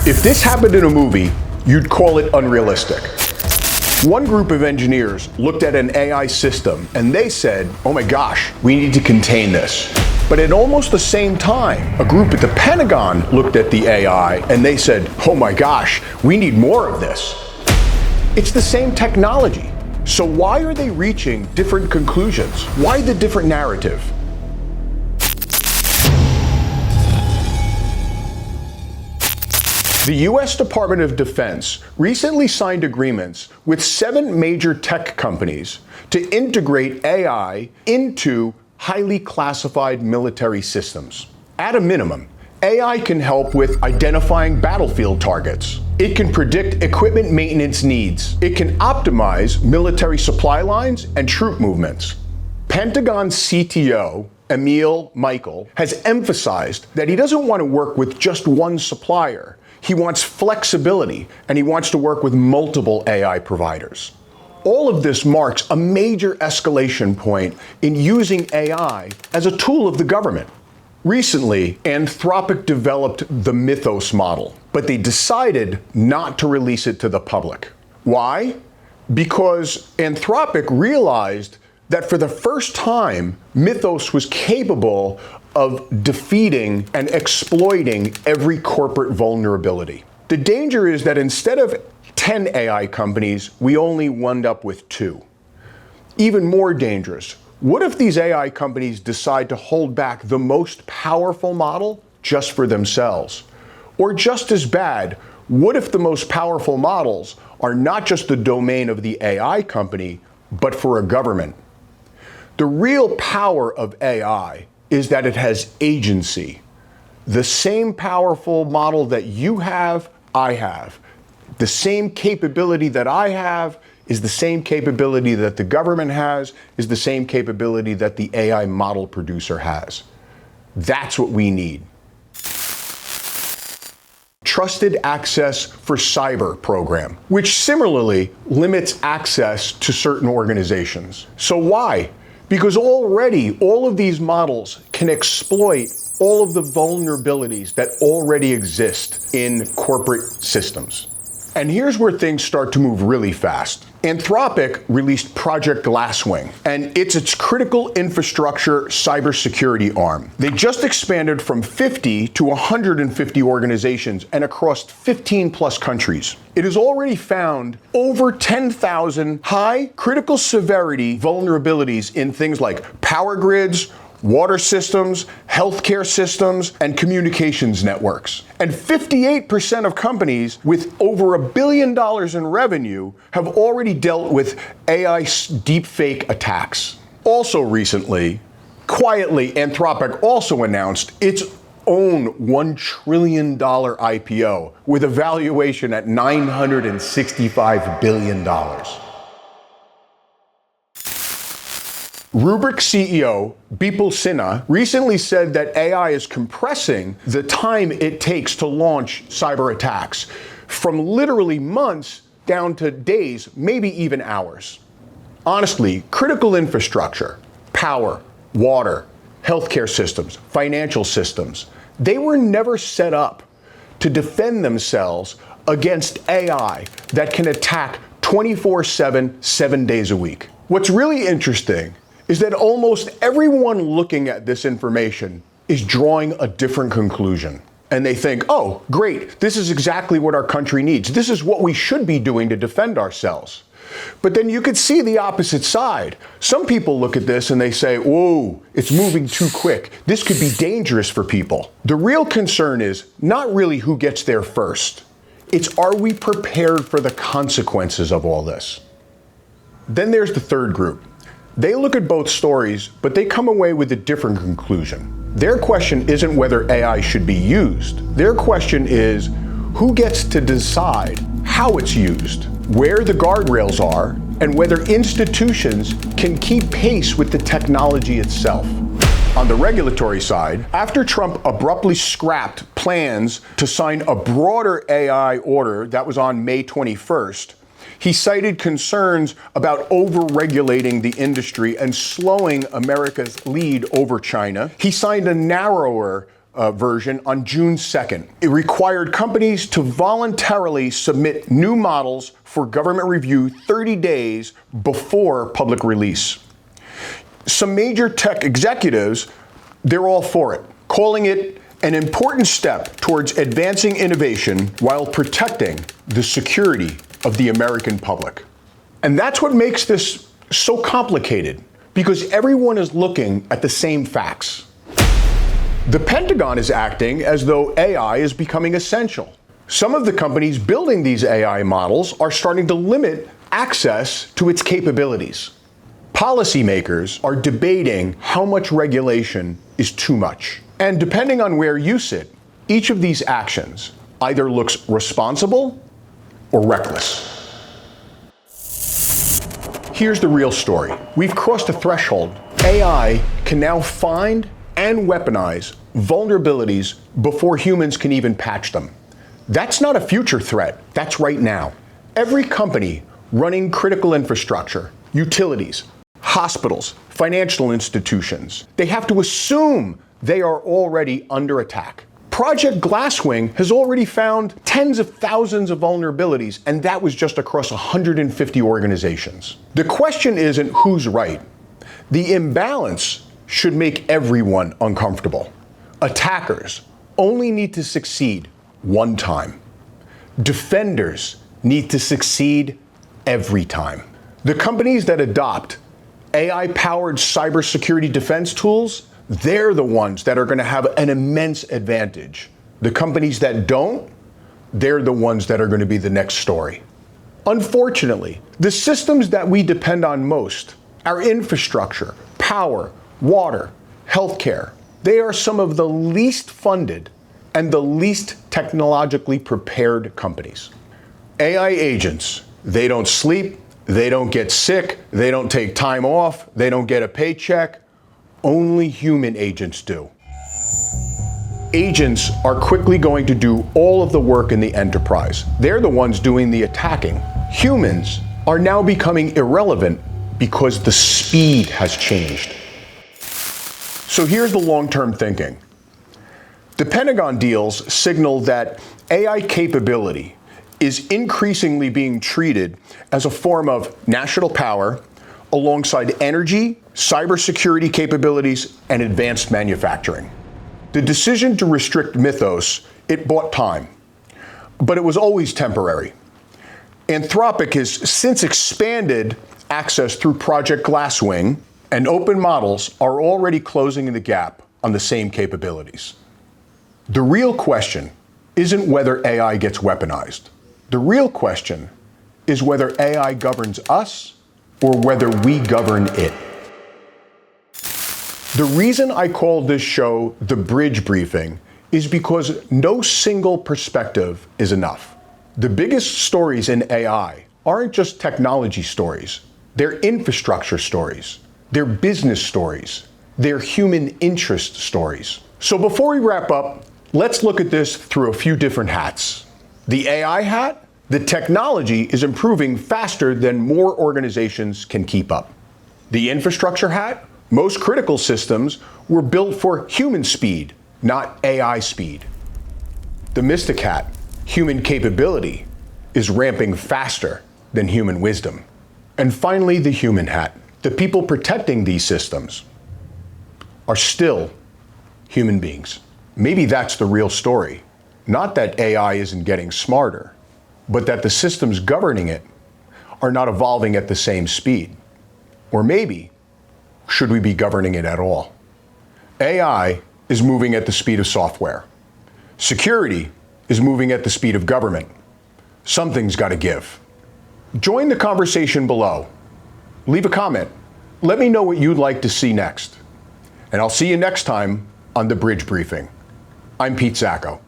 If this happened in a movie, you'd call it unrealistic. One group of engineers looked at an AI system and they said, oh my gosh, we need to contain this. But at almost the same time, a group at the Pentagon looked at the AI and they said, oh my gosh, we need more of this. It's the same technology. So why are they reaching different conclusions? Why the different narrative? The U.S. Department of Defense recently signed agreements with 7 major tech companies to integrate AI into highly classified military systems. At a minimum, AI can help with identifying battlefield targets. It can predict equipment maintenance needs. It can optimize military supply lines and troop movements. Pentagon CTO Emil Michael has emphasized that he doesn't want to work with just one supplier. He wants flexibility, and he wants to work with multiple AI providers. All of this marks a major escalation point in using AI as a tool of the government. Recently, Anthropic developed the Mythos model, but they decided not to release it to the public. Why? Because Anthropic realized that for the first time, Mythos was capable of defeating and exploiting every corporate vulnerability. The danger is that instead of 10 AI companies, we only wound up with 2. Even more dangerous, what if these AI companies decide to hold back the most powerful model just for themselves? Or just as bad, what if the most powerful models are not just the domain of the AI company, but for a government? The real power of AI is that it has agency. The same powerful model that you have, I have. The same capability that I have is the same capability that the government has, is the same capability that the AI model producer has. That's what we need. Trusted Access for Cyber program, which similarly limits access to certain organizations. So why? Because already all of these models can exploit all of the vulnerabilities that already exist in corporate systems. And here's where things start to move really fast. Anthropic released Project Glasswing, and it's its critical infrastructure cybersecurity arm. They just expanded from 50 to 150 organizations and across 15 plus countries. It has already found over 10,000 high critical severity vulnerabilities in things like power grids, water systems, healthcare systems, and communications networks. And 58% of companies with over $1 billion in revenue have already dealt with AI deepfake attacks. Also recently, quietly, Anthropic also announced its own $1 trillion IPO with a valuation at $965 billion. Rubrik CEO Bipul Sinha recently said that AI is compressing the time it takes to launch cyber attacks from literally months down to days, maybe even hours. Honestly, critical infrastructure, power, water, healthcare systems, financial systems, they were never set up to defend themselves against AI that can attack 24/7, 7 days a week. What's really interesting is that almost everyone looking at this information is drawing a different conclusion. And they think, oh, great, this is exactly what our country needs. This is what we should be doing to defend ourselves. But then you could see the opposite side. Some people look at this and they say, whoa, it's moving too quick. This could be dangerous for people. The real concern is not really who gets there first. It's, are we prepared for the consequences of all this? Then there's the third group. They look at both stories, but they come away with a different conclusion. Their question isn't whether AI should be used. Their question is, who gets to decide how it's used, where the guardrails are, and whether institutions can keep pace with the technology itself. On the regulatory side, after Trump abruptly scrapped plans to sign a broader AI order that was on May 21st, he cited concerns about over-regulating the industry and slowing America's lead over China. He signed a narrower version on June 2nd. It required companies to voluntarily submit new models for government review 30 days before public release. Some major tech executives, they're all for it, calling it an important step towards advancing innovation while protecting the security of the American public. And that's what makes this so complicated, because everyone is looking at the same facts. The Pentagon is acting as though AI is becoming essential. Some of the companies building these AI models are starting to limit access to its capabilities. Policymakers are debating how much regulation is too much. And depending on where you sit, each of these actions either looks responsible or reckless. Here's the real story. We've crossed a threshold. AI can now find and weaponize vulnerabilities before humans can even patch them. That's not a future threat, that's right now. Every company running critical infrastructure, utilities, hospitals, financial institutions, they have to assume they are already under attack. Project Glasswing has already found tens of thousands of vulnerabilities, and that was just across 150 organizations. The question isn't who's right. The imbalance should make everyone uncomfortable. Attackers only need to succeed one time. Defenders need to succeed every time. The companies that adopt AI-powered cybersecurity defense tools, they're the ones that are going to have an immense advantage. The companies that don't, they're the ones that are going to be the next story. Unfortunately, the systems that we depend on most, our infrastructure, power, water, healthcare, they are some of the least funded and the least technologically prepared companies. AI agents, they don't sleep, they don't get sick, they don't take time off, they don't get a paycheck. Only human agents do. Agents are quickly going to do all of the work in the enterprise. They're the ones doing the attacking. Humans are now becoming irrelevant because the speed has changed. So here's the long-term thinking. The Pentagon deals signal that AI capability is increasingly being treated as a form of national power alongside energy, cybersecurity capabilities, and advanced manufacturing. The decision to restrict Mythos, it bought time, but it was always temporary. Anthropic has since expanded access through Project Glasswing, and open models are already closing the gap on the same capabilities. The real question isn't whether AI gets weaponized. The real question is whether AI governs us or whether we govern it. The reason I called this show The Bridge Briefing is because no single perspective is enough. The biggest stories in AI aren't just technology stories. They're infrastructure stories. They're business stories. They're human interest stories. So before we wrap up, let's look at this through a few different hats. The AI hat, the technology is improving faster than more organizations can keep up. The infrastructure hat, most critical systems were built for human speed, not AI speed. The mystic hat, human capability, is ramping faster than human wisdom. And finally, the human hat, the people protecting these systems are still human beings. Maybe that's the real story. Not that AI isn't getting smarter, but that the systems governing it are not evolving at the same speed. Or maybe, should we be governing it at all? AI is moving at the speed of software. Security is moving at the speed of government. Something's got to give. Join the conversation below. Leave a comment. Let me know what you'd like to see next. And I'll see you next time on The Bridge Briefing. I'm Pete Sacco.